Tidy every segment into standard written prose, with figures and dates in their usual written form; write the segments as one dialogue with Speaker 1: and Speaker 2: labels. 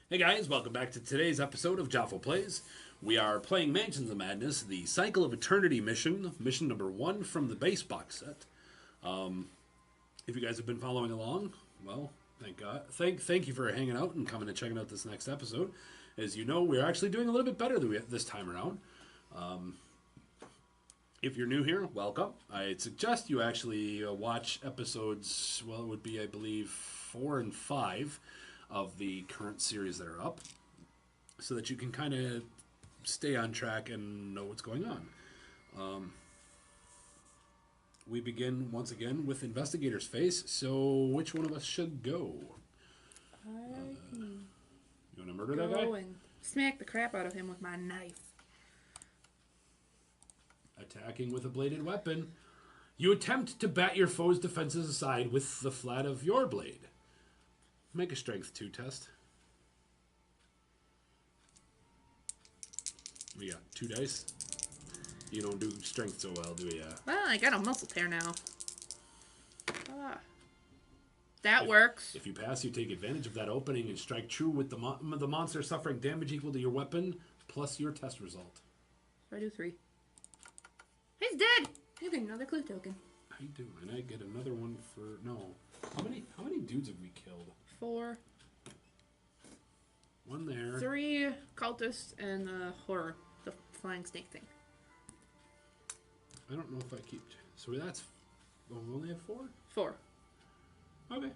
Speaker 1: Hey guys, welcome back to today's episode of Jafo Plays. We are playing Mansions of Madness, the Cycle of Eternity mission number 1 from the base box set. If you guys have been following along, well, thank God. Thank you for hanging out and coming and checking out this next episode. As you know, we're actually doing a little bit better than this time around. If you're new here, welcome. I'd suggest you actually watch episodes, well, it would be, I believe, 4 and 5 of the current series that are up, so that you can kind of stay on track and know what's going on. We begin once again with Investigator's Face, so which one of us should go?
Speaker 2: You
Speaker 1: want to murder that guy?
Speaker 2: Go and smack the crap out of him with my knife.
Speaker 1: Attacking with a bladed weapon. You attempt to bat your foe's defenses aside with the flat of your blade. Make a strength 2 test. We got 2 dice. You don't do strength so well, do you?
Speaker 2: Well, I got a muscle tear now. That works.
Speaker 1: If you pass, you take advantage of that opening and strike true with the monster suffering damage equal to your weapon plus your test result.
Speaker 2: So I do 3. He's dead! I get another clue token.
Speaker 1: I do, and I get another one for... No. How many dudes have we killed?
Speaker 2: 4.
Speaker 1: 1 there.
Speaker 2: 3 cultists and the horror, the flying snake thing.
Speaker 1: I don't know if I keep... So that's... Oh, we only have 4?
Speaker 2: 4.
Speaker 1: Okay.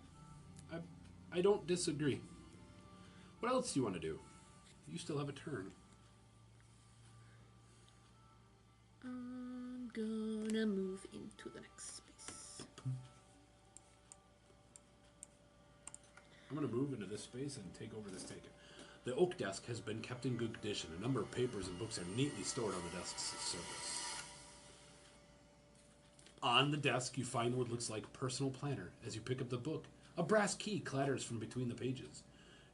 Speaker 1: I don't disagree. What else do you want to do? You still have a turn.
Speaker 2: I'm gonna move into the next space.
Speaker 1: I'm going to move into this space and take over this taken. The oak desk has been kept in good condition. A number of papers and books are neatly stored on the desk's surface. On the desk, you find what looks like a personal planner. As you pick up the book, a brass key clatters from between the pages.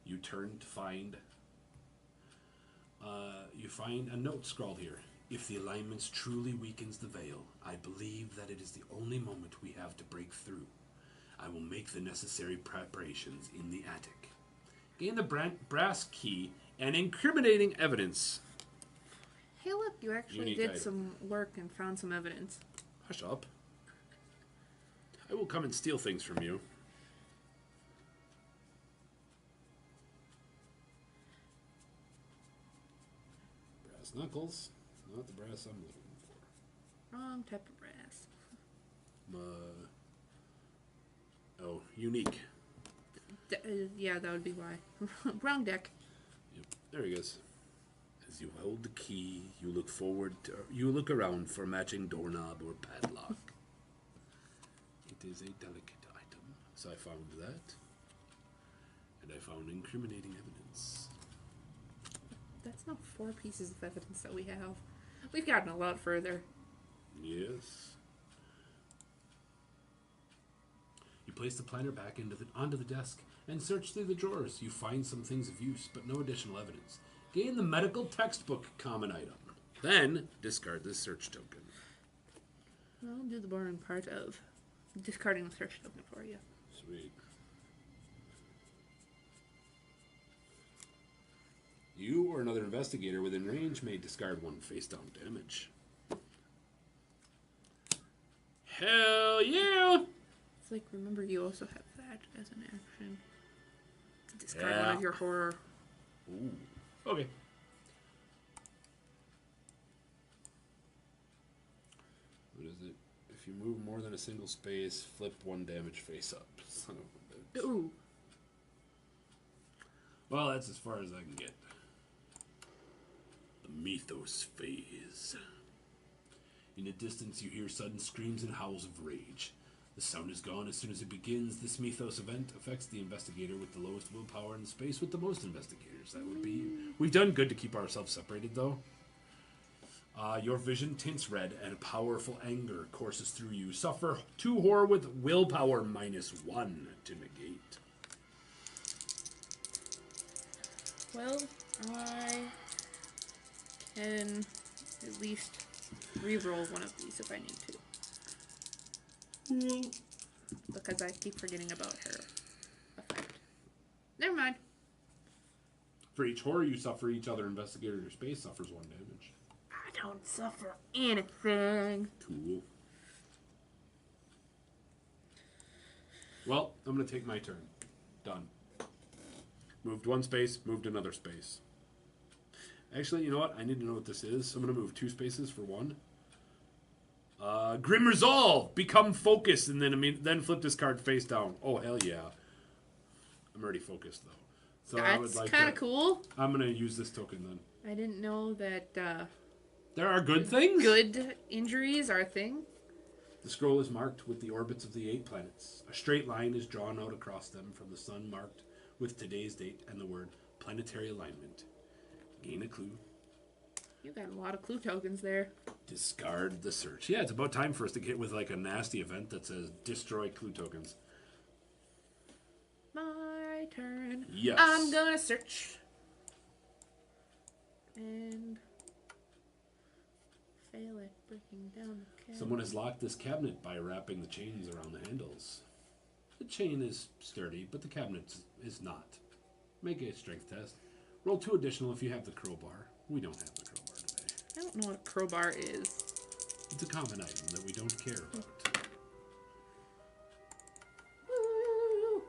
Speaker 1: You turn to find... you find a note scrawled here. If the alignments truly weakens the veil, I believe that it is the only moment we have to break through. I will make the necessary preparations in the attic. Gain the brass key and incriminating evidence.
Speaker 2: Hey look, you actually
Speaker 1: Unique
Speaker 2: did
Speaker 1: item.
Speaker 2: some work and found some evidence.
Speaker 1: Hush up. I will come and steal things from you. Brass knuckles. Not the brass I'm looking for.
Speaker 2: Wrong type of brass.
Speaker 1: Oh, unique.
Speaker 2: Yeah, that would be why. Wrong deck.
Speaker 1: Yep, there he goes. As you hold the key, you look around for a matching doorknob or padlock. It is a delicate item, so I found that, and I found incriminating evidence.
Speaker 2: That's not 4 pieces of evidence that we have. We've gotten a lot further.
Speaker 1: Yes. You place the planner back onto the desk and search through the drawers. You find some things of use, but no additional evidence. Gain the medical textbook common item. Then discard this search token.
Speaker 2: I'll do the boring part of discarding the search token for you.
Speaker 1: Sweet. You or another investigator within range may discard 1 face-down damage. Hell yeah!
Speaker 2: It's like, remember, you also have that as an action. To discard one of your horror.
Speaker 1: Ooh. Okay. What is it? If you move more than a single space, flip 1 damage face up. Son of a bitch.
Speaker 2: Ooh.
Speaker 1: Well, that's as far as I can get. The mythos phase. In the distance, you hear sudden screams and howls of rage. The sound is gone as soon as it begins. This mythos event affects the investigator with the lowest willpower in the space with the most investigators. That would be you. We've done good to keep ourselves separated, though. Your vision tints red, and a powerful anger courses through you. Suffer 2 horror with willpower -1 to negate.
Speaker 2: Well, I can at least re-roll one of these if I need to. Because I keep forgetting about her effect. Never mind.
Speaker 1: For each horror you suffer, each other investigator in your space suffers 1 damage.
Speaker 2: I don't suffer anything.
Speaker 1: Cool. Well, I'm going to take my turn. Done. Moved 1 space, moved another space. Actually, you know what? I need to know what this is. So I'm going to move 2 spaces for 1. Grim Resolve! Become focused, and then flip this card face down. Oh, hell yeah. I'm already focused, though. So I would
Speaker 2: That's
Speaker 1: like
Speaker 2: kind of cool.
Speaker 1: I'm going to use this token, then.
Speaker 2: I didn't know that
Speaker 1: There are good things?
Speaker 2: good injuries are a thing.
Speaker 1: The scroll is marked with the orbits of the 8 planets. A straight line is drawn out across them from the sun, marked with today's date and the word planetary alignment. Gain a clue.
Speaker 2: You got a lot of clue tokens there.
Speaker 1: Discard the search. Yeah, it's about time for us to get with like a nasty event that says destroy clue tokens.
Speaker 2: My turn.
Speaker 1: Yes.
Speaker 2: I'm gonna search. And fail at breaking down the cabinet.
Speaker 1: Someone has locked this cabinet by wrapping the chains around the handles. The chain is sturdy, but the cabinet is not. Make a strength test. Roll 2 additional if you have the crowbar. We don't have the crowbar today.
Speaker 2: I don't know what a crowbar is.
Speaker 1: It's a common item that we don't care about.
Speaker 2: Woo!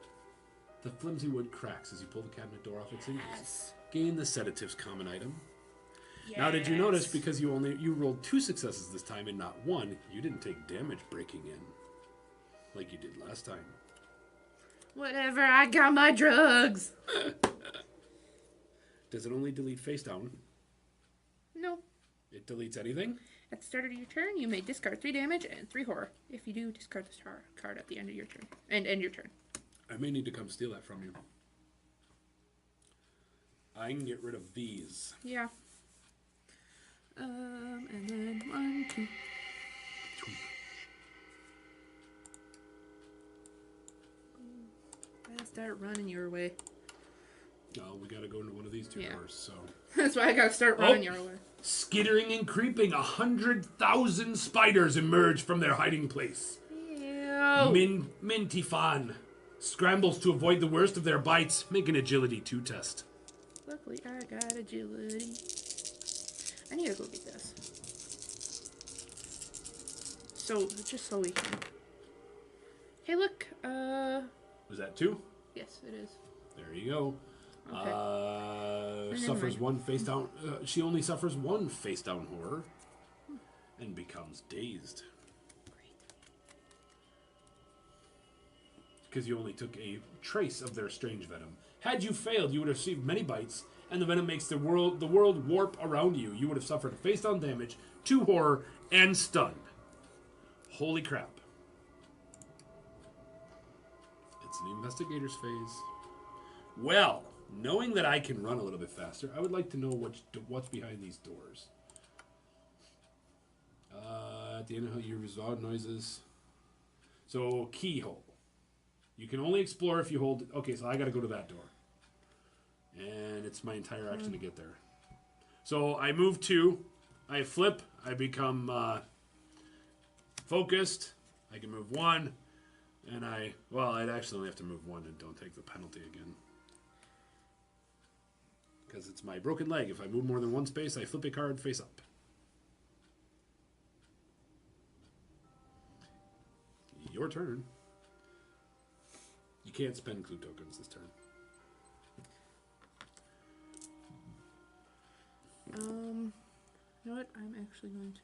Speaker 1: The flimsy wood cracks as you pull the cabinet door off its hinges.
Speaker 2: Yes.
Speaker 1: Gain the sedative's common item.
Speaker 2: Yes.
Speaker 1: Now, did you notice because you rolled 2 successes this time and not 1, you didn't take damage breaking in like you did last time.
Speaker 2: Whatever, I got my drugs.
Speaker 1: Does it only delete face down?
Speaker 2: No.
Speaker 1: It deletes anything?
Speaker 2: At the start of your turn, you may discard 3 damage and 3 horror. If you do, discard the star card at the end of your turn. And end your turn.
Speaker 1: I may need to come steal that from you. I can get rid of these.
Speaker 2: Yeah. And then 1, 2. I'll start running your way.
Speaker 1: Oh, we gotta go into one of these 2 doors, so...
Speaker 2: That's why I gotta start running your way.
Speaker 1: Skittering and creeping, 100,000 spiders emerge from their hiding place.
Speaker 2: Ew.
Speaker 1: Mintifan scrambles to avoid the worst of their bites. Make an agility 2 test.
Speaker 2: Luckily, I got agility. I need to go get this. So, just so we can... Hey, look.
Speaker 1: Was that 2?
Speaker 2: Yes, it is.
Speaker 1: There you go.
Speaker 2: Okay.
Speaker 1: Suffers 1 face down. She only suffers 1 face down horror. And becomes dazed. Because you only took a trace of their strange venom. Had you failed, you would have received many bites, and the venom makes the world warp around you. You would have suffered face down damage, 2 horror, and stun. Holy crap. It's the investigator's phase. Well, knowing that I can run a little bit faster, I would like to know what's behind these doors. At the end of your resolve noises. So, keyhole. You can only explore if you hold... Okay, so I gotta go to that door. And it's my entire action to get there. So, I move 2. I flip. I become focused. I can move 1. And I'd actually only have to move 1 and don't take the penalty again. Because it's my broken leg. If I move more than 1 space, I flip a card face up. Your turn. You can't spend clue tokens this turn.
Speaker 2: You know what? I'm actually going to...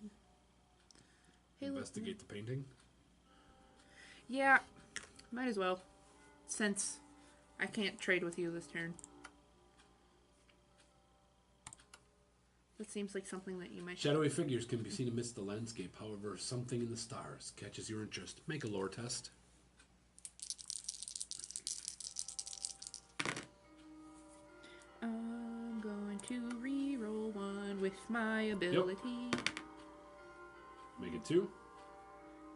Speaker 2: Hey,
Speaker 1: Investigate the painting.
Speaker 2: Yeah, might as well. Since I can't trade with you this turn. That seems like something that you might...
Speaker 1: Shadowy figures can be seen amidst the landscape. However, something in the stars catches your interest. Make a lore test.
Speaker 2: I'm going to re-roll 1 with my ability. Yep.
Speaker 1: Make it 2.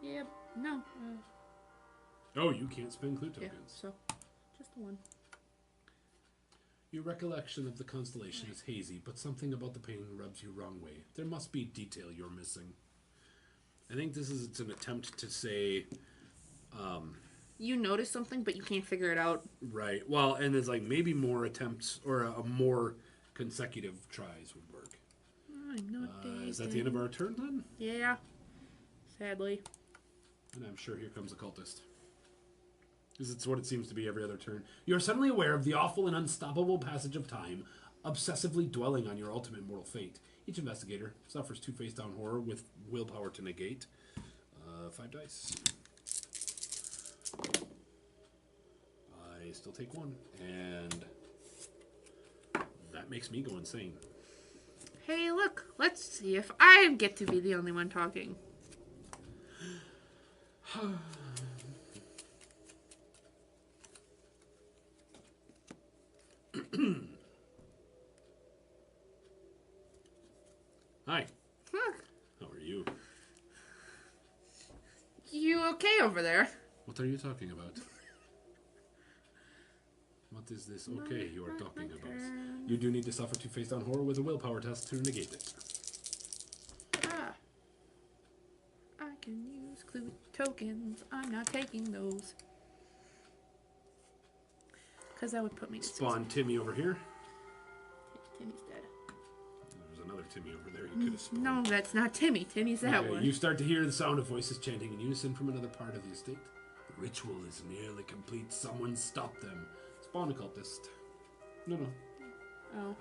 Speaker 2: Yep. No.
Speaker 1: Oh, you can't spend clue tokens.
Speaker 2: Yeah, so just 1.
Speaker 1: Your recollection of the constellation is hazy, but something about the painting rubs you wrong way. There must be detail you're missing. I think it's an attempt to say,
Speaker 2: you notice something, but you can't figure it out.
Speaker 1: Right. Well, and there's like maybe more attempts or a more consecutive tries would work.
Speaker 2: I'm not
Speaker 1: Is that the end of our turn then?
Speaker 2: Yeah. Sadly.
Speaker 1: And I'm sure here comes a cultist. Because it's what it seems to be every other turn. You are suddenly aware of the awful and unstoppable passage of time, obsessively dwelling on your ultimate mortal fate. Each investigator suffers 2 face-down horror with willpower to negate. 5 dice. I still take 1. And that makes me go insane.
Speaker 2: Hey, look. Let's see if I get to be the only one talking.
Speaker 1: Hi.
Speaker 2: Huh.
Speaker 1: How are you?
Speaker 2: You okay over there?
Speaker 1: What are you talking about? What is this okay you are talking about? You do need to suffer 2 face-down horror with a willpower test to negate it.
Speaker 2: Ah. I can use clue tokens. I'm not taking those. Because that would put me to
Speaker 1: Spawn Timmy over here.
Speaker 2: Timmy's dead.
Speaker 1: There's another Timmy over there you could have spawned.
Speaker 2: No, that's not Timmy. Timmy's that one.
Speaker 1: You start to hear the sound of voices chanting in unison from another part of the estate. The ritual is nearly complete. Someone stop them. Spawn occultist. No.
Speaker 2: Oh.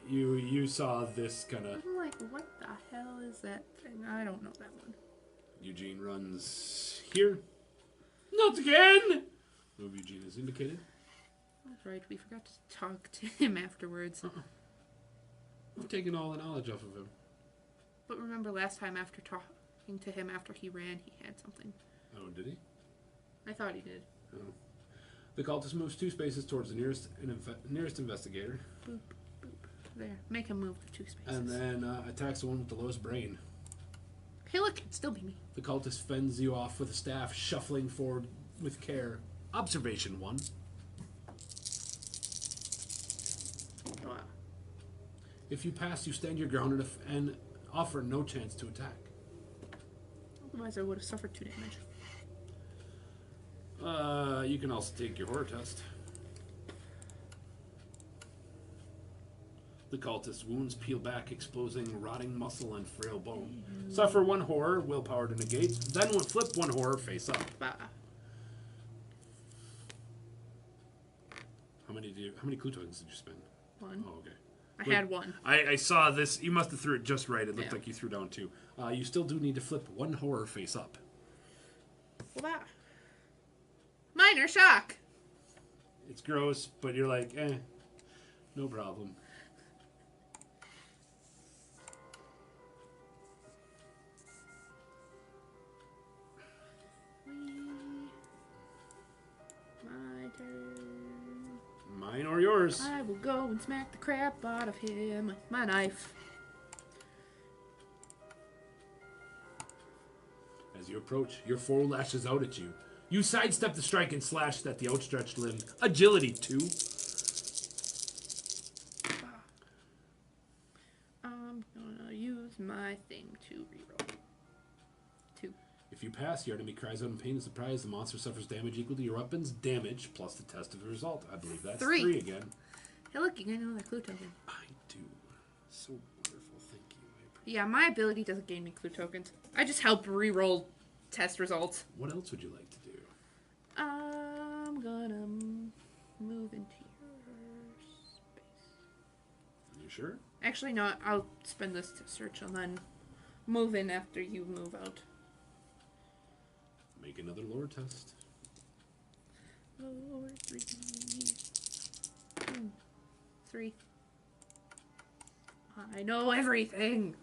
Speaker 1: You saw this kind of...
Speaker 2: I'm like, what the hell is that thing? I don't know that one.
Speaker 1: Eugene runs here. Not again! Move Eugene is indicated.
Speaker 2: That's right, we forgot to talk to him afterwards.
Speaker 1: I've taken all the knowledge off of him.
Speaker 2: But remember last time after talking to him after he ran, he had something.
Speaker 1: Oh, did he?
Speaker 2: I thought he did.
Speaker 1: Oh. The cultist moves 2 spaces towards the nearest investigator.
Speaker 2: Boop, boop. There. Make him move the 2 spaces.
Speaker 1: And then attacks the one with the lowest brain.
Speaker 2: Hey, look, it'd still be me.
Speaker 1: The cultist fends you off with a staff, shuffling forward with care. Observation 1.
Speaker 2: Wow.
Speaker 1: If you pass, you stand your ground and offer no chance to attack.
Speaker 2: Otherwise, I would have suffered 2 damage.
Speaker 1: You can also take your horror test. The cultist's wounds peel back, exposing rotting muscle and frail bone. Suffer 1 horror, willpower to negate. Then flip 1 horror face up.
Speaker 2: Bah.
Speaker 1: How many clue tokens did you spend?
Speaker 2: 1.
Speaker 1: Oh, okay.
Speaker 2: I had 1.
Speaker 1: I saw this. You must have threw it just right. It looked
Speaker 2: Yeah.
Speaker 1: like you threw down 2. You still do need to flip 1 horror face up.
Speaker 2: Well, that. Minor shock.
Speaker 1: It's gross, but you're like, no problem.
Speaker 2: My turn.
Speaker 1: Mine or yours?
Speaker 2: I will go and smack the crap out of him with my knife.
Speaker 1: As you approach, your foe lashes out at you. You sidestep the strike and slash at the outstretched limb. Agility 2.
Speaker 2: I'm gonna use my thing to reroll. 2.
Speaker 1: If you pass, your enemy cries out in pain and surprise. The monster suffers damage equal to your weapon's damage plus the test of the result. I believe that's 3 again.
Speaker 2: Hey, look, you got another clue token.
Speaker 1: I do. So wonderful. Thank you.
Speaker 2: Yeah, my ability doesn't gain me clue tokens. I just help reroll test results.
Speaker 1: What else would you like to do?
Speaker 2: I'm gonna move into your space.
Speaker 1: You sure?
Speaker 2: Actually, no, I'll spend this to search and then move in after you move out.
Speaker 1: Make another lore test.
Speaker 2: Lore 3. 3. I know everything.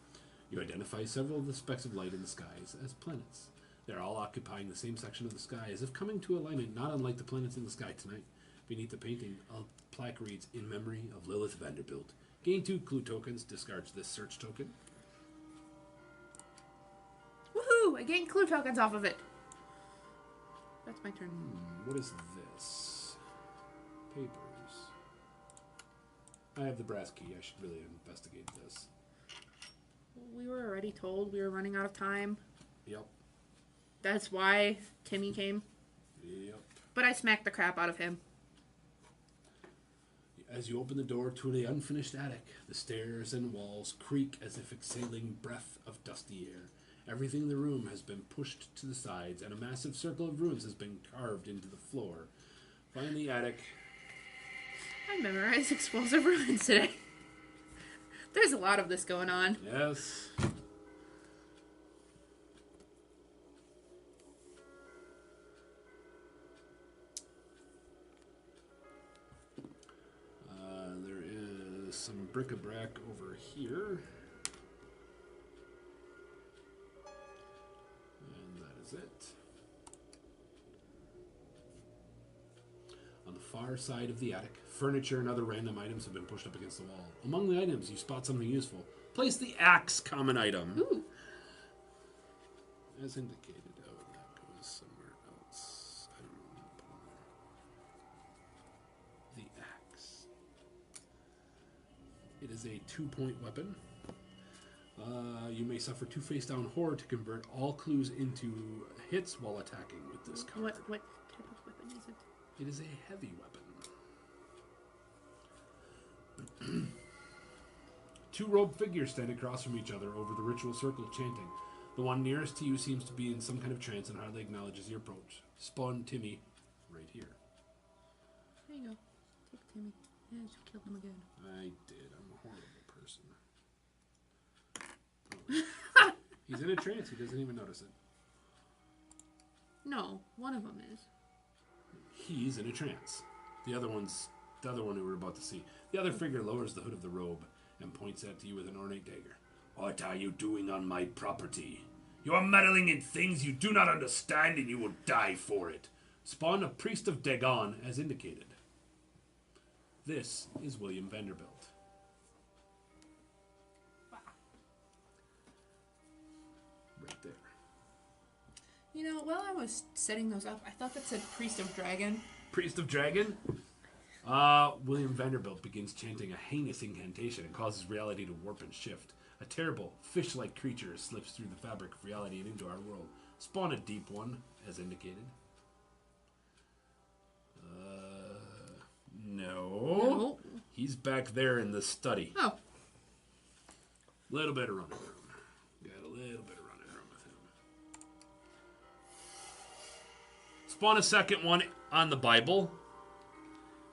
Speaker 1: You identify several of the specks of light in the skies as planets. They're all occupying the same section of the sky, as if coming to alignment, not unlike the planets in the sky tonight. Beneath the painting, a plaque reads, "In memory of Lilith Vanderbilt." Gain 2 clue tokens, discards this search token.
Speaker 2: Woohoo! I gained clue tokens off of it. That's my turn.
Speaker 1: What is this? Papers. I have the brass key. I should really investigate this.
Speaker 2: We were already told we were running out of time.
Speaker 1: Yep.
Speaker 2: That's why Timmy came.
Speaker 1: Yep.
Speaker 2: But I smacked the crap out of him.
Speaker 1: As you open the door to the unfinished attic, the stairs and walls creak as if exhaling breath of dusty air. Everything in the room has been pushed to the sides, and a massive circle of runes has been carved into the floor. Find the attic.
Speaker 2: I memorized explosive runes today. There's a lot of this going on.
Speaker 1: Yes. There is some bric-a-brac over here. And that is it. On the far side of the attic, furniture and other random items have been pushed up against the wall. Among the items, you spot something useful. Place the axe common item.
Speaker 2: Ooh.
Speaker 1: As indicated. Oh, that goes somewhere else. I don't know. The axe. It is a 2-point weapon. You may suffer 2 face-down horror to convert all clues into hits while attacking with this card.
Speaker 2: What type of weapon is it?
Speaker 1: It is a heavy weapon. 2 robed figures stand across from each other over the ritual circle, chanting. The one nearest to you seems to be in some kind of trance and hardly acknowledges your approach. Spawn Timmy right here.
Speaker 2: There you go. Take Timmy. Yeah, just killed him again.
Speaker 1: I did. I'm a horrible person. Oh. He's in a trance. He doesn't even notice it.
Speaker 2: No, one of them is.
Speaker 1: He's in a trance. The other one we were about to see. The other figure lowers the hood of the robe and points at you with an ornate dagger. What are you doing on my property? You are meddling in things you do not understand, and you will die for it. Spawn a priest of Dagon as indicated. This is William Vanderbilt. Right there.
Speaker 2: You know, while I was setting those up, I thought that said Priest of Dragon.
Speaker 1: Priest of Dragon? William Vanderbilt begins chanting a heinous incantation and causes reality to warp and shift. A terrible, fish-like creature slips through the fabric of reality and into our world. Spawn a deep one, as indicated. No. He's back there in the study.
Speaker 2: Oh.
Speaker 1: Little bit of running room. Got a little bit of running room with him. Spawn a second one on the Bible.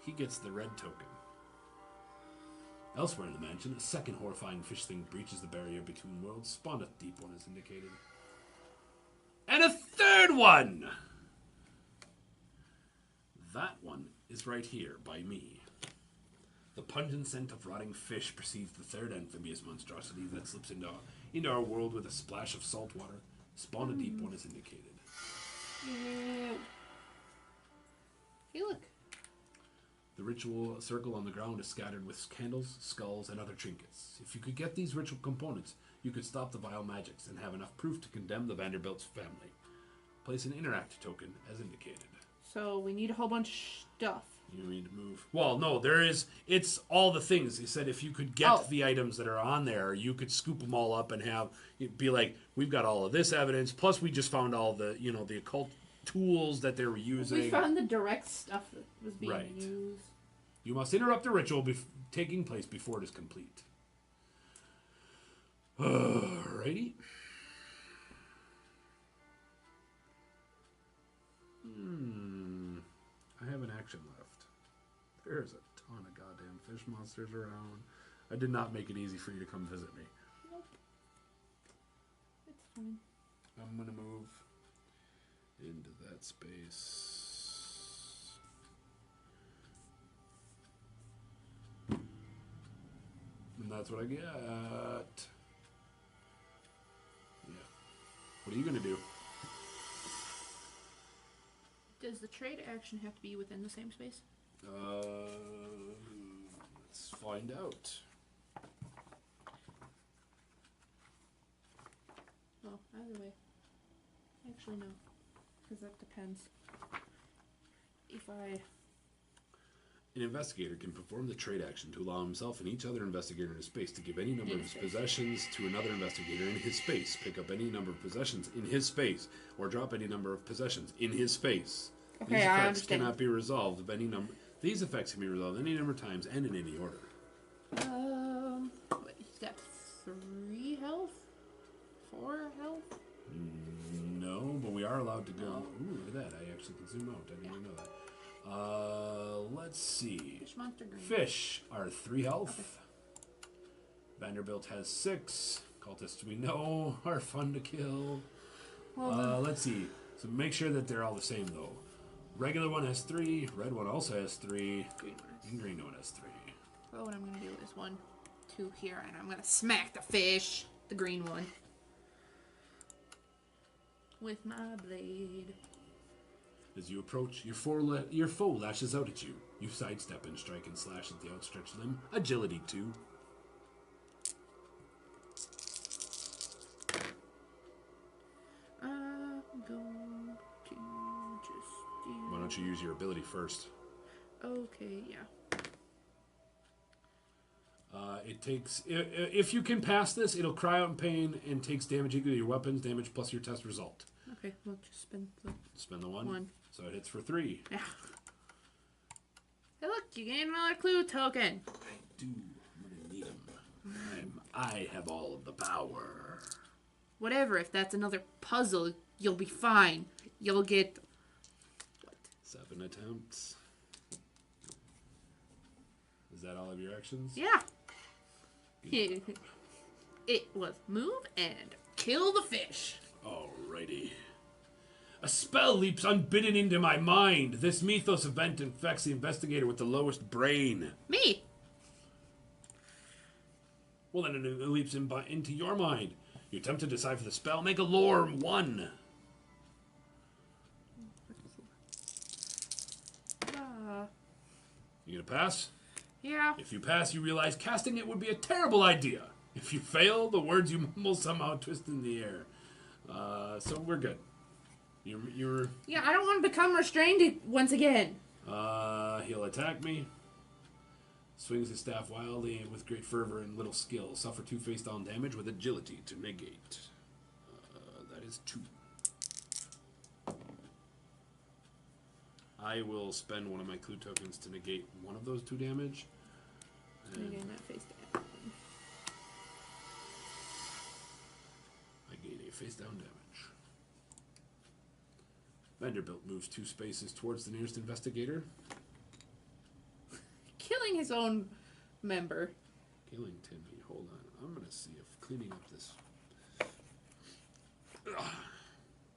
Speaker 1: He gets the red token. Elsewhere in the mansion, a second horrifying fish thing breaches the barrier between worlds. Spawn a deep one as indicated. And a third one! That one is right here by me. The pungent scent of rotting fish precedes the third amphibious monstrosity that slips into our world with a splash of salt water. Spawn a deep one as indicated.
Speaker 2: Hey, look.
Speaker 1: The ritual circle on the ground is scattered with candles, skulls, and other trinkets. If you could get these ritual components, you could stop the vile magics and have enough proof to condemn the Vanderbilt's family. Place an interact token as indicated.
Speaker 2: So we need a whole bunch of stuff.
Speaker 1: You need to move. Well, no, it's all the things. He said if you could get the items that are on there, you could scoop them all up and be like, we've got all of this evidence, plus we just found all the, the occult tools that they were using.
Speaker 2: We found the direct stuff that was being used.
Speaker 1: You must interrupt the ritual taking place before it is complete. Alrighty. I have an action left. There's a ton of goddamn fish monsters around. I did not make it easy for you to come visit me.
Speaker 2: Nope. It's fine.
Speaker 1: I'm gonna move into that space. And that's what I get. Yeah. What are you gonna do?
Speaker 2: Does the trade action have to be within the same space?
Speaker 1: Let's find out.
Speaker 2: Well, either way. Actually, no. Because that depends.
Speaker 1: An investigator can perform the trade action to allow himself and each other investigator in his space to give any number of his possessions to another investigator in his space, pick up any number of possessions in his space, or drop any number of possessions in his space.
Speaker 2: Okay,
Speaker 1: These
Speaker 2: I
Speaker 1: effects
Speaker 2: understand.
Speaker 1: cannot be resolved of any number. These effects can be resolved any number of times and in any order.
Speaker 2: Wait, he's got 3 health? 4 health?
Speaker 1: No, but we are allowed to go. Ooh, look at that. I actually can zoom out. I didn't even know that. Let's see.
Speaker 2: Fish monster green.
Speaker 1: Fish are 3 health.
Speaker 2: Okay.
Speaker 1: Vanderbilt has 6. Cultists we know are fun to kill.
Speaker 2: Well,
Speaker 1: Let's see. So make sure that they're all the same, though. Regular one has 3. Red one also has 3.
Speaker 2: green one.
Speaker 1: And green one has 3.
Speaker 2: Well, what I'm going to do is 1, 2 here, and I'm going to smack the fish, the green one, with my blade.
Speaker 1: As you approach, your foe lashes out at you. You sidestep and strike and slash at the outstretched limb. Agility 2.
Speaker 2: I'm going to just do...
Speaker 1: Why don't you use your ability first?
Speaker 2: Okay, yeah.
Speaker 1: It takes... If you can pass this, it'll cry out in pain and takes damage equal to your weapon's damage plus your test result.
Speaker 2: Okay, we'll just spend the...
Speaker 1: Spend the 1.
Speaker 2: 1.
Speaker 1: So it hits for 3.
Speaker 2: Yeah. Hey, look, you gain another clue token.
Speaker 1: I do. I'm going to need them. I have all of the power.
Speaker 2: Whatever, if that's another puzzle, you'll be fine. You'll get... What?
Speaker 1: 7 attempts. Is that all of your actions?
Speaker 2: Yeah. It was move and kill the fish.
Speaker 1: Alrighty. A spell leaps unbidden into my mind. This mythos event infects the investigator with the lowest brain.
Speaker 2: Me.
Speaker 1: Well, then it leaps into your mind. You attempt to decipher the spell. Make a lore 1. You gonna pass?
Speaker 2: Yeah.
Speaker 1: If you pass, you realize casting it would be a terrible idea. If you fail, the words you mumble somehow twist in the air. So we're good. You're...
Speaker 2: Yeah, I don't want to become restrained once again.
Speaker 1: He'll attack me. Swings his staff wildly with great fervor and little skill. Suffer 2 face down damage with agility to negate. That is 2. I will spend one of my clue tokens to negate one of those 2 damage. And
Speaker 2: Again, that face down.
Speaker 1: I gain a face down damage. Vanderbilt moves 2 spaces towards the nearest investigator.
Speaker 2: Killing his own member.
Speaker 1: Killing Timmy. Hold on. I'm going to see if cleaning up this...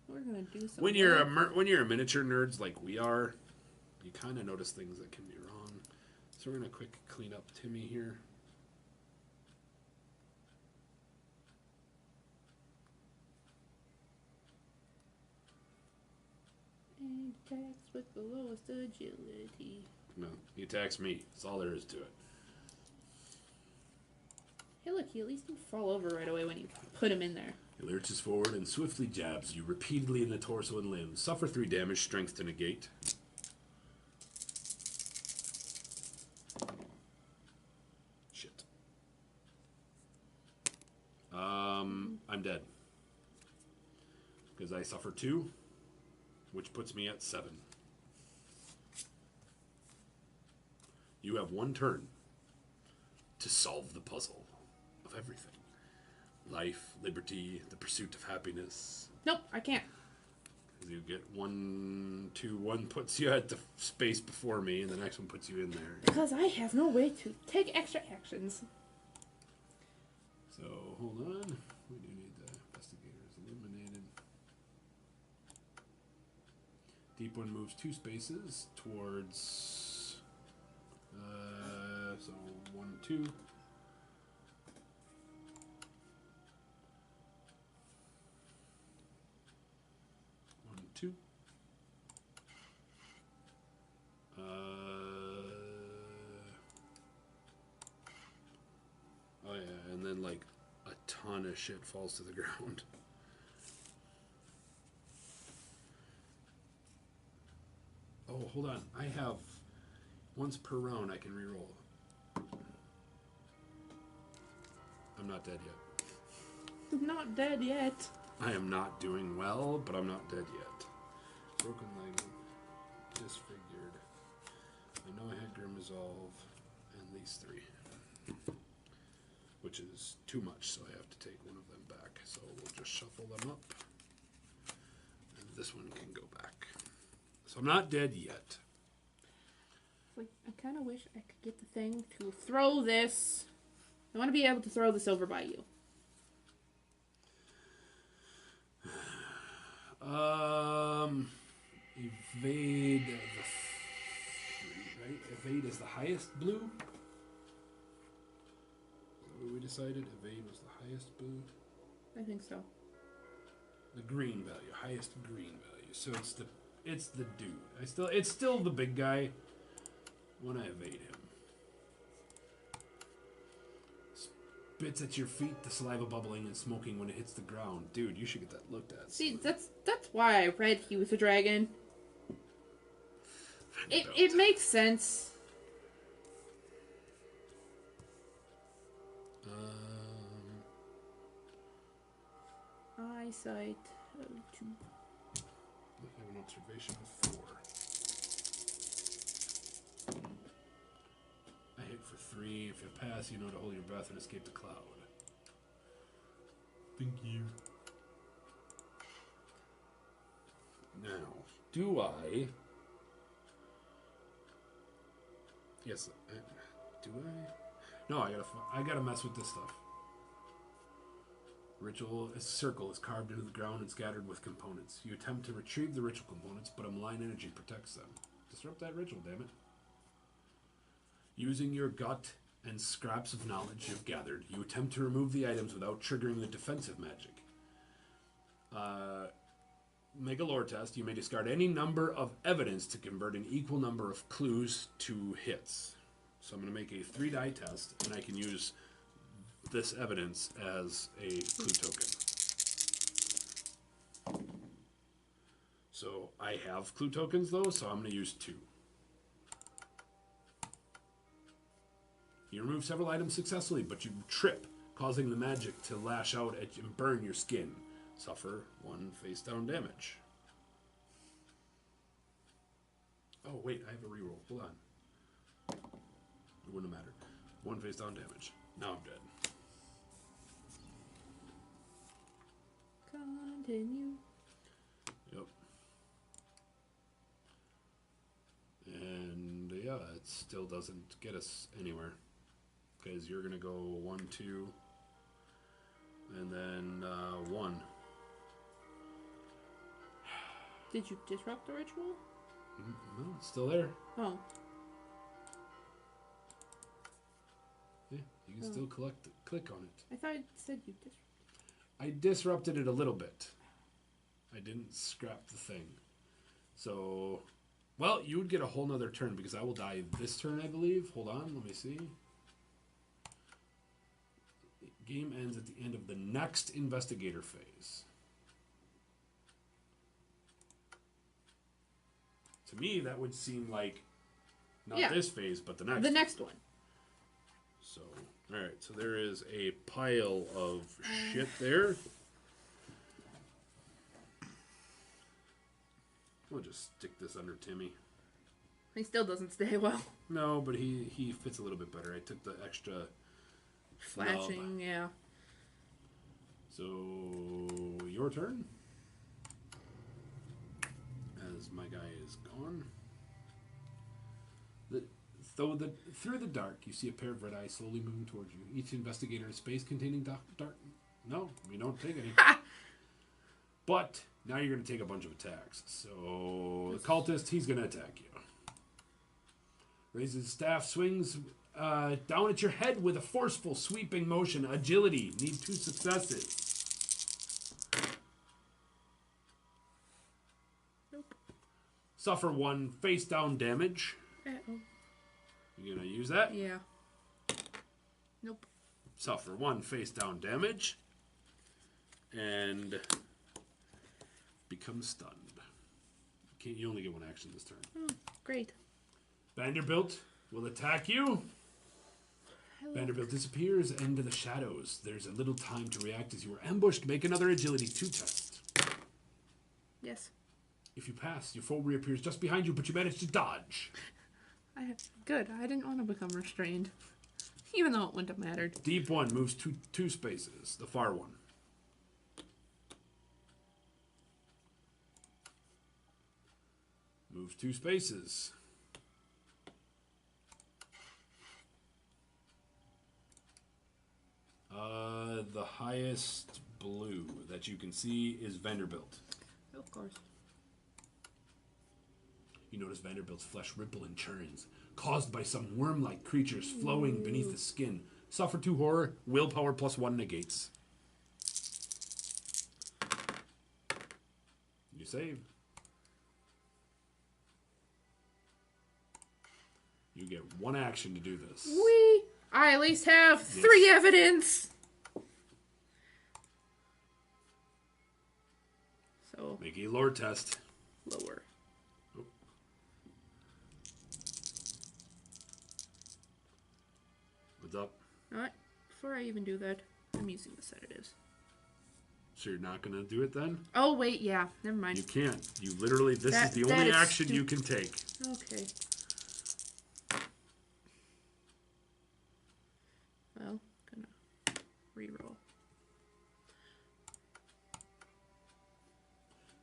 Speaker 2: We're gonna do something.
Speaker 1: When you're a miniature nerds like we are, you kind of notice things that can be wrong. So we're going to quick clean up Timmy here.
Speaker 2: And attacks with the lowest agility.
Speaker 1: No, he attacks me. That's all there is to it.
Speaker 2: Hey, look, he at least didn't fall over right away when you put him in there.
Speaker 1: He lurches forward and swiftly jabs you repeatedly in the torso and limbs. Suffer 3 damage, strength to negate. Shit. I'm dead. Because I suffer 2, which puts me at 7. You have 1 turn to solve the puzzle of everything. Life, liberty, the pursuit of happiness.
Speaker 2: Nope, I can't.
Speaker 1: You get 1, 2, 1 puts you at the space before me, and the next one puts you in there.
Speaker 2: Because I have no way to take extra actions.
Speaker 1: So, hold on. We do need the investigators eliminated. Deep one moves 2 spaces towards... so 1, 2. 1, 2. Oh yeah, and then like a ton of shit falls to the ground. Oh, hold on. I have once per round I can reroll. I'm not dead yet.
Speaker 2: Not dead yet.
Speaker 1: I am not doing well, but I'm not dead yet. Broken leg. disfigured. I know I had Grim Resolve and these 3. Which is too much, so I have to take one of them back. So we'll just shuffle them up. And this one can go back. So I'm not dead yet.
Speaker 2: Like, I kind of wish I could get the thing to throw this. I want to be able to throw this over by you.
Speaker 1: Evade the 3, right? Evade is the highest blue. Is that what we decided? Evade was the highest blue.
Speaker 2: I think so.
Speaker 1: The green value, highest green value. So it's the dude. It's still the big guy when I evade him. Spits at your feet, the saliva bubbling and smoking when it hits the ground. Dude, you should get that looked at.
Speaker 2: See, that's why I read he was a dragon. It makes sense. Eyesight of 2.
Speaker 1: I have an observation of 4. I hit for 3. If you pass, you know to hold your breath and escape the cloud. Thank you. Now, do I? Yes. Do I? No, I gotta mess with this stuff. Ritual circle is carved into the ground and scattered with components. You attempt to retrieve the ritual components, but a malign energy protects them. Disrupt that ritual, damn it. Using your gut and scraps of knowledge you've gathered, you attempt to remove the items without triggering the defensive magic. Make a lore test. You may discard any number of evidence to convert an equal number of clues to hits. So I'm going to make a 3-die test, and I can use this evidence as a clue token. So I have clue tokens, though, so I'm going to use 2. You remove several items successfully, but you trip, causing the magic to lash out at you and burn your skin. Suffer 1 face-down damage. Oh, wait, I have a reroll. Hold on. It wouldn't have mattered. 1 face-down damage. Now I'm dead.
Speaker 2: Continue.
Speaker 1: Yep. And, yeah, it still doesn't get us anywhere. Because you're going to go 1, 2, and then 1.
Speaker 2: Did you disrupt the ritual?
Speaker 1: No, it's still there.
Speaker 2: Oh.
Speaker 1: Yeah, you can still click on it.
Speaker 2: I thought it said you disrupted.
Speaker 1: I disrupted it a little bit. I didn't scrap the thing. So, well, you would get a whole nother turn because I will die this turn, I believe. Hold on, let me see. Game ends at the end of the next investigator phase. To me, that would seem like not this phase, but the next.
Speaker 2: The next one.
Speaker 1: So, all right. So there is a pile of shit there. We'll just stick this under Timmy.
Speaker 2: He still doesn't stay well.
Speaker 1: No, but he fits a little bit better. I took the extra
Speaker 2: flashing, yeah.
Speaker 1: So your turn. As my guy is gone. Through the dark, you see a pair of red eyes slowly moving towards you. Each investigator in space containing dark. No, we don't take any. But now you're going to take a bunch of attacks. So the cultist, he's going to attack you. Raises his staff, swings down at your head with a forceful, sweeping motion. Agility. Need 2 successes.
Speaker 2: Nope.
Speaker 1: Suffer 1 face down damage.
Speaker 2: Uh-oh.
Speaker 1: You gonna use that?
Speaker 2: Yeah. Nope.
Speaker 1: Suffer 1 face down damage. And become stunned. You only get 1 action this turn.
Speaker 2: Oh, great.
Speaker 1: Vanderbilt will attack you.
Speaker 2: Hello.
Speaker 1: Vanderbilt disappears into the shadows. There's a little time to react as you are ambushed. Make another agility 2 test.
Speaker 2: Yes.
Speaker 1: If you pass, your foe reappears just behind you, but you manage to dodge.
Speaker 2: Good. I didn't want to become restrained. Even though it wouldn't have mattered.
Speaker 1: Deep 1 moves two spaces. The far one. Moves 2 spaces. The highest blue that you can see is Vanderbilt.
Speaker 2: Of course.
Speaker 1: You notice Vanderbilt's flesh ripple and churns, caused by some worm-like creatures flowing beneath the skin. Suffer 2 horror, willpower +1 negates. You save. You get 1 action to do this.
Speaker 2: I at least have 3 evidence. So
Speaker 1: Make a lore test.
Speaker 2: lower.
Speaker 1: Oh. What's up?
Speaker 2: Alright, before I even do that, I'm using the sedatives.
Speaker 1: So you're not going to do it then?
Speaker 2: Oh, wait, yeah. Never mind.
Speaker 1: You can't. You literally, this is the
Speaker 2: that
Speaker 1: only
Speaker 2: is
Speaker 1: action you can take.
Speaker 2: Okay. Well, gonna reroll.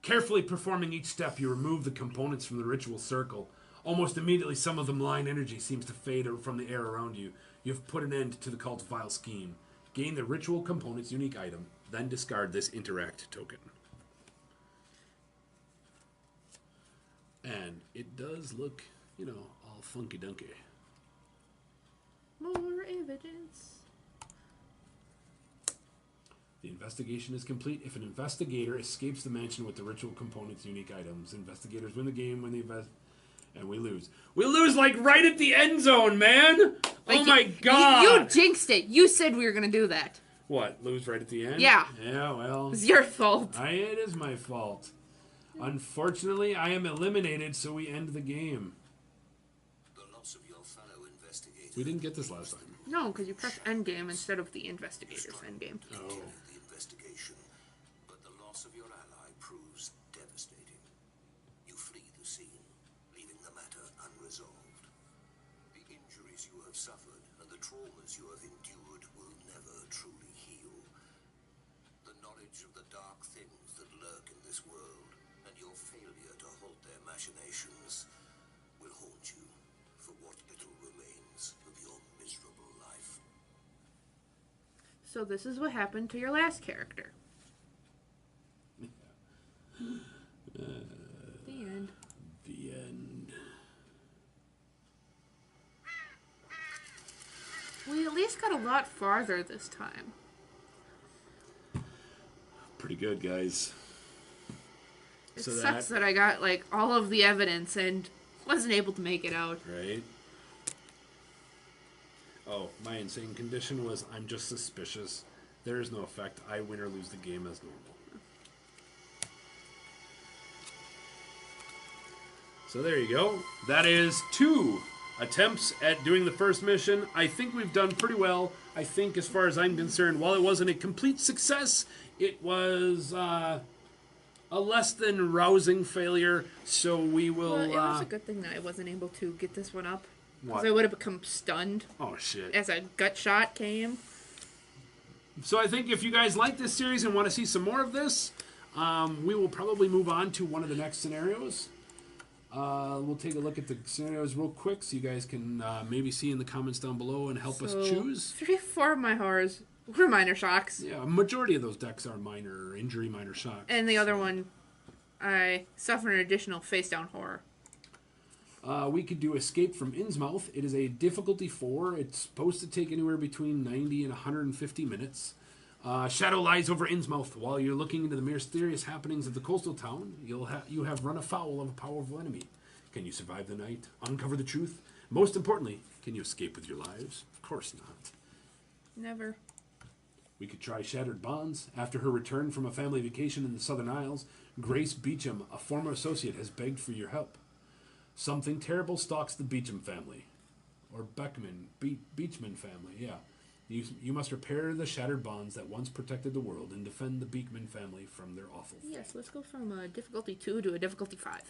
Speaker 1: Carefully performing each step, you remove the components from the ritual circle. Almost immediately, some of the malign energy seems to fade from the air around you. You have put an end to the cult's vile scheme. Gain the ritual component's unique item, then discard this interact token. And it does look, all funky-dunky.
Speaker 2: More evidence.
Speaker 1: The investigation is complete. If an investigator escapes the mansion with the ritual component's unique items, investigators win the game when and we lose. We lose right at the end zone, man! Oh my god!
Speaker 2: You jinxed it. You said we were gonna do that.
Speaker 1: What? Lose right at the end?
Speaker 2: Yeah.
Speaker 1: Yeah, well.
Speaker 2: It's your fault.
Speaker 1: It is my fault. Unfortunately, I am eliminated, so we end the game.
Speaker 3: The loss of your fellow investigator.
Speaker 1: We didn't get this last time.
Speaker 2: No, because you pressed endgame instead of the investigator's endgame.
Speaker 1: Oh.
Speaker 3: The investigation, but the loss of your ally proves devastating. You flee the scene, leaving the matter unresolved. The injuries you have suffered and the traumas you have endured will never truly heal. The knowledge of the dark things that lurk in this world and your failure to halt their machinations will haunt you for what little remains of your miserable life.
Speaker 2: So this is what happened to your last character. The end.
Speaker 1: The end.
Speaker 2: We at least got a lot farther this time.
Speaker 1: Pretty good, guys.
Speaker 2: It sucks that I got all of the evidence and wasn't able to make it out.
Speaker 1: Right? Oh, my insane condition was I'm just suspicious. There is no effect. I win or lose the game as normal. So there you go. That is 2 attempts at doing the first mission. I think we've done pretty well. I think as far as I'm concerned, while it wasn't a complete success, it was a less than rousing failure. So we will...
Speaker 2: Well, it was a good thing that I wasn't able to get this one up.
Speaker 1: What?
Speaker 2: Because I would have become stunned.
Speaker 1: Oh, shit.
Speaker 2: As a gut shot came.
Speaker 1: So I think if you guys like this series and want to see some more of this, we will probably move on to one of the next scenarios. We'll take a look at the scenarios real quick so you guys can maybe see in the comments down below and help us choose.
Speaker 2: 3-4 of my horrors were minor shocks.
Speaker 1: Yeah, a majority of those decks are minor injury, minor shocks.
Speaker 2: And the other one, I suffered an additional face-down horror.
Speaker 1: We could do Escape from Innsmouth. It is a difficulty 4. It's supposed to take anywhere between 90 and 150 minutes. Shadow lies over Innsmouth. While you're looking into the mysterious happenings of the coastal town, you have run afoul of a powerful enemy. Can you survive the night? Uncover the truth? Most importantly, can you escape with your lives? Of course not.
Speaker 2: Never.
Speaker 1: We could try Shattered Bonds. After her return from a family vacation in the Southern Isles, Grace Beecham, a former associate, has begged for your help. Something terrible stalks the Beecham family. Or Beechman family, yeah. You must repair the shattered bonds that once protected the world and defend the Beekman family from their awful fate.
Speaker 2: Yes, let's go from a difficulty 2 to a difficulty 5.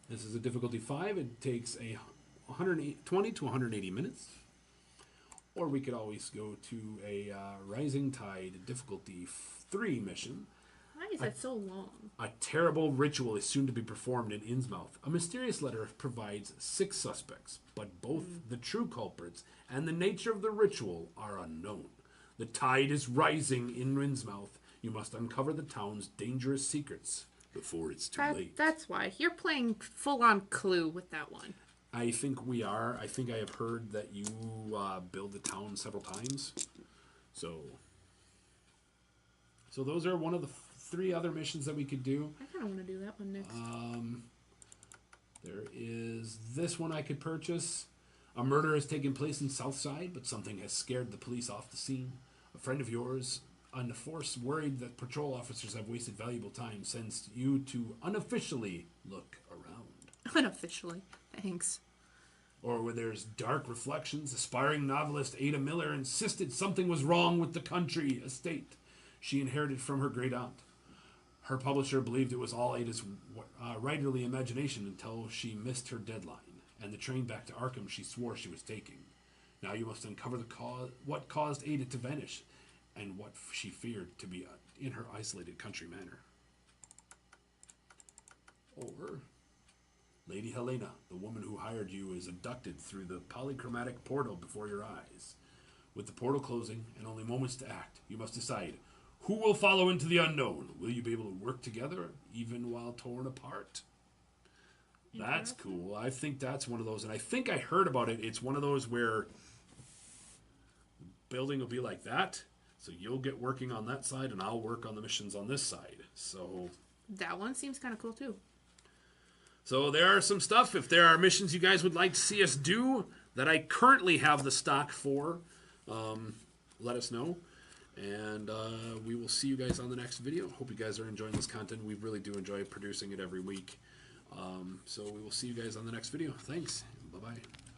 Speaker 1: This is a difficulty 5. It takes a 120 to 180 minutes. Or we could always go to a Rising Tide difficulty 3 mission.
Speaker 2: Why is that so long?
Speaker 1: A terrible ritual is soon to be performed in Innsmouth. A mysterious letter provides 6 suspects, but both the true culprits and the nature of the ritual are unknown. The tide is rising in Innsmouth. You must uncover the town's dangerous secrets before it's too late.
Speaker 2: That's why. You're playing full-on Clue with that one.
Speaker 1: I think we are. I think I have heard that you build the town several times. So those are one of the 3 other missions that we could do.
Speaker 2: I kind of want to do that one next.
Speaker 1: There is this one I could purchase. A murder has taken place in Southside, but something has scared the police off the scene. A friend of yours, on the force, worried that patrol officers have wasted valuable time, sends you to unofficially look around.
Speaker 2: Unofficially. Thanks.
Speaker 1: Or where there's dark reflections, aspiring novelist Ada Miller insisted something was wrong with the country estate she inherited from her great aunt. Her publisher believed it was all Ada's writerly imagination until she missed her deadline and the train back to Arkham she swore she was taking. Now you must uncover what caused Ada to vanish and what she feared to be in her isolated country manor. Or Lady Helena, the woman who hired you, is abducted through the polychromatic portal before your eyes. With the portal closing and only moments to act, you must decide who will follow into the unknown. Will you be able to work together even while torn apart? That's cool. I think that's one of those, and I think I heard about it. It's one of those where the building will be like that, so you'll get working on that side, and I'll work on the missions on this side. So
Speaker 2: that one seems kind of cool, too.
Speaker 1: So there are some stuff. If there are missions you guys would like to see us do that I currently have the stock for, let us know. And we will see you guys on the next video. Hope you guys are enjoying this content. We really do enjoy producing it every week. So we will see you guys on the next video. Thanks. Bye-bye.